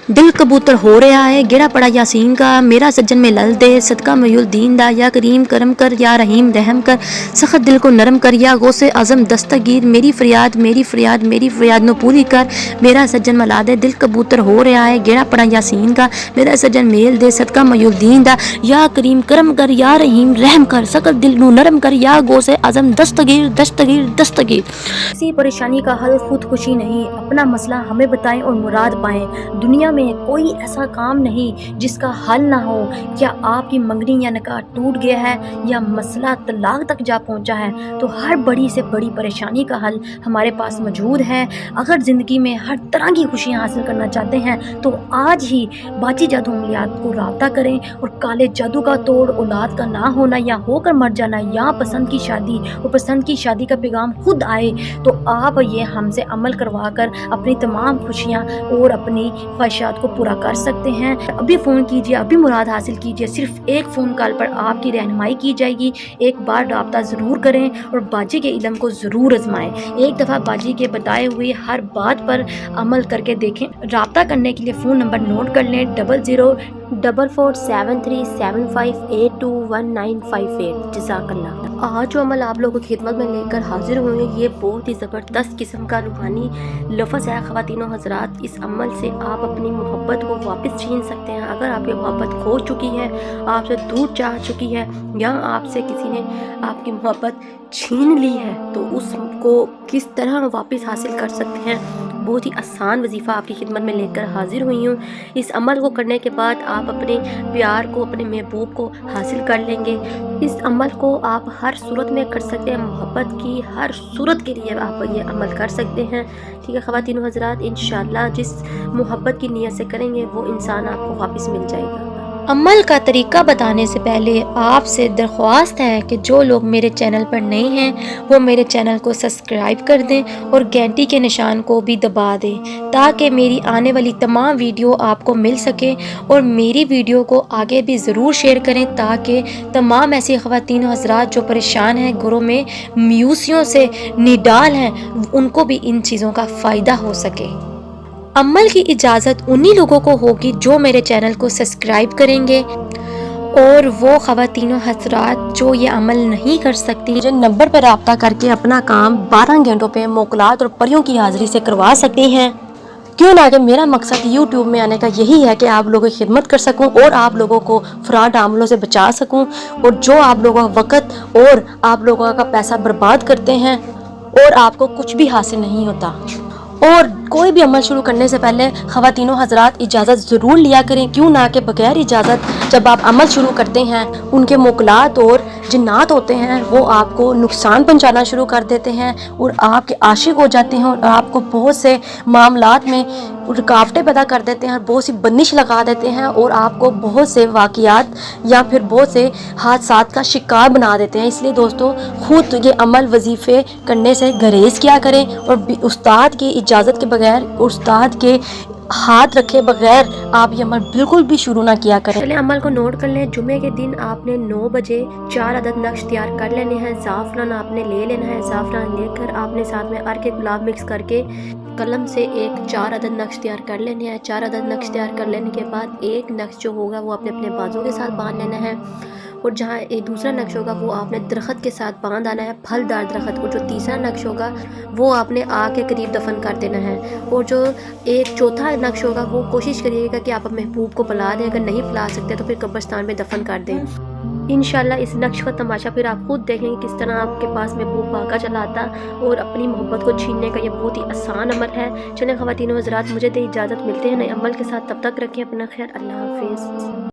दिल कबूतर हो रहा है गिरा पड़ा यासीन का, मेरा सज्जन में लल दे सदका मयूल दीन दा, या करीम करम कर या रहीम रहम कर, सख्त दिल को नरम कर, या गौसे आजम दस्तगीर, मेरी फरियाद नो पूरी कर, मेरा सज्जन मला दे। दिल कबूतर हो रहा है गिरा पड़ा यासीन का, मेरा सज्जन मेल दे सदका मयूल दीन दा, या करीम करम कर या रहीम रहम कर, सख्त दिल को नरम कर, या गौसे आजम दस्तगीर दस्तगीर दस्तगीर। किसी परेशानी का हल खुदकुशी नहीं, अपना मसला हमें बताएं और मुराद पाएं। दुनिया में कोई ऐसा काम नहीं जिसका हल ना हो। क्या आपकी मंगनी या निकाह टूट गया है या मसला तलाक तक जा पहुंचा है, तो हर बड़ी से बड़ी परेशानी का हल हमारे पास मौजूद है। अगर ज़िंदगी में हर तरह की खुशियां हासिल करना चाहते हैं तो आज ही बाजी जादू अमलियात को राब्ता करें और काले जादू का तोड़, औलाद का ना होना या होकर मर जाना, या पसंद की शादी और पसंद की शादी का पैगाम खुद आए, तो आप ये हमसे अमल करवा कर अपनी तमाम खुशियाँ और अपनी ख्वाहिशात को पूरा कर सकते हैं। अभी फ़ोन कीजिए, अभी मुराद हासिल कीजिए। सिर्फ एक फ़ोन कॉल पर आपकी रहनुमाई की जाएगी। एक बार राब्ता ज़रूर करें और बाजी के इल्म को ज़रूर आजमाएं। एक दफ़ा बाजी के बताए हुए हर बात पर अमल करके देखें। राब्ता करने के लिए फ़ोन नंबर नोट कर लें 00447375821958। जज़ाकल्लाह। आज जो अमल आप लोगों की खिदमत में लेकर हाजिर हुए, ये बहुत ही ज़बरदस्त किस्म का रूहानी लफ्ज़ है ख़वातीनो हज़रात। इस अमल से आप अपनी मोहब्बत को वापस छीन सकते हैं। अगर आपकी मोहब्बत खो चुकी है, आपसे दूर जा चुकी है, या आपसे किसी ने आपकी मोहब्बत छीन ली है, तो उसको किस तरह वापस हासिल कर सकते हैं, बहुत ही आसान वजीफ़ा आपकी खिदमत में लेकर हाजिर हुई हूँ। इस अमल को करने के बाद आप अपने प्यार को, अपने महबूब को हासिल कर लेंगे। इस अमल को आप हर सूरत में कर सकते हैं। मोहब्बत की हर सूरत के लिए आप ये अमल कर सकते हैं। ठीक है ख़वातीनो हज़रात, इंशाअल्लाह जिस मोहब्बत की नीयत से करेंगे वो इंसान आपको वापस मिल जाएगा। अमल का तरीका बताने से पहले आपसे दरख्वास्त है कि जो लोग मेरे चैनल पर नए हैं वो मेरे चैनल को सब्सक्राइब कर दें और घंटी के निशान को भी दबा दें, ताकि मेरी आने वाली तमाम वीडियो आपको मिल सके। और मेरी वीडियो को आगे भी ज़रूर शेयर करें, ताकि तमाम ऐसी ख़वातीन हज़रात जो परेशान हैं, घरों में म्यूसियों से निडाल हैं, उनको भी इन चीज़ों का फ़ायदा हो सके। अमल की इजाज़त उन्हीं लोगों को होगी जो मेरे चैनल को सब्सक्राइब करेंगे, और वो ख़वातीनो हज़रात जो ये अमल नहीं कर सकती, मुझे नंबर पर रब्ता करके अपना काम 12 घंटों पे मोकलात और परियों की हाज़िरी से करवा सकती हैं। क्यों ना कि मेरा मकसद यूट्यूब में आने का यही है कि आप लोगों की खिदमत कर सकूं और आप लोगों को फ्रॉड आमलों से बचा सकूं। और जो आप लोगों का वक़्त और आप लोगों का पैसा बर्बाद करते हैं और आपको कुछ भी हासिल नहीं होता। और कोई भी अमल शुरू करने से पहले ख़वातीनो हज़रात इजाज़त ज़रूर लिया करें। क्यों ना कि बग़ैर इजाज़त जब आप अमल शुरू करते हैं, उनके मुकलात और जिन्नात होते हैं वो आपको नुकसान पहुंचाना शुरू कर देते हैं और आपके आशिक हो जाते हैं, और आपको बहुत से मामलात में रुकावटें पैदा कर देते हैं, बहुत सी बंदिश लगा देते हैं, और आपको बहुत से वाक़ियात या फिर बहुत से हादसात का शिकार बना देते हैं। इसलिए दोस्तों, खुद ये अमल वजीफ़े करने से गुरेज़ किया करें और उस्ताद की इजाज़त के बगैर, उस्ताद के हाथ रखे बगैर आप ये अमल बिल्कुल भी शुरू ना किया करें। चलिए अमल को नोट कर लें। जुमे के दिन आपने 9 बजे 4 अदद नक्श तैयार कर लेने हैं। ज़ाफ़रान आपने ले लेना है। ज़ाफ़रान लेकर आपने साथ में अर्क गुलाब मिक्स करके कलम से 4 अदद नक्श तैयार कर लेने हैं। 4 अदद नक्श तैयार कर लेने के बाद एक नक्श जो होगा वो आपने अपने बाजू के साथ बांध लेना है, और जहाँ एक दूसरा नक्श होगा वो आपने दरख्त के साथ बांध आना है, फलदार दरख्त को। जो तीसरा नक्श होगा वो आपने आग के करीब दफन कर देना है, और जो एक चौथा नक्श होगा वो कोशिश करिएगा कि आप महबूब को बुला दें। अगर नहीं बुला सकते तो फिर कब्रिस्तान में दफन कर दें। इंशाल्लाह इस नक्श का तमाशा फिर आप खुद देखेंगे किस तरह आपके पास महबूब भागा चला आता, और अपनी मोहब्बत को छीनने का ये बहुत ही आसान अमल है। चलें ख़वातीनो हज़रात, मुझे दे इजाज़त, मिलते हैं नए अमल के साथ। तब तक रखें अपना ख्याल। अल्लाह हाफ़िज़।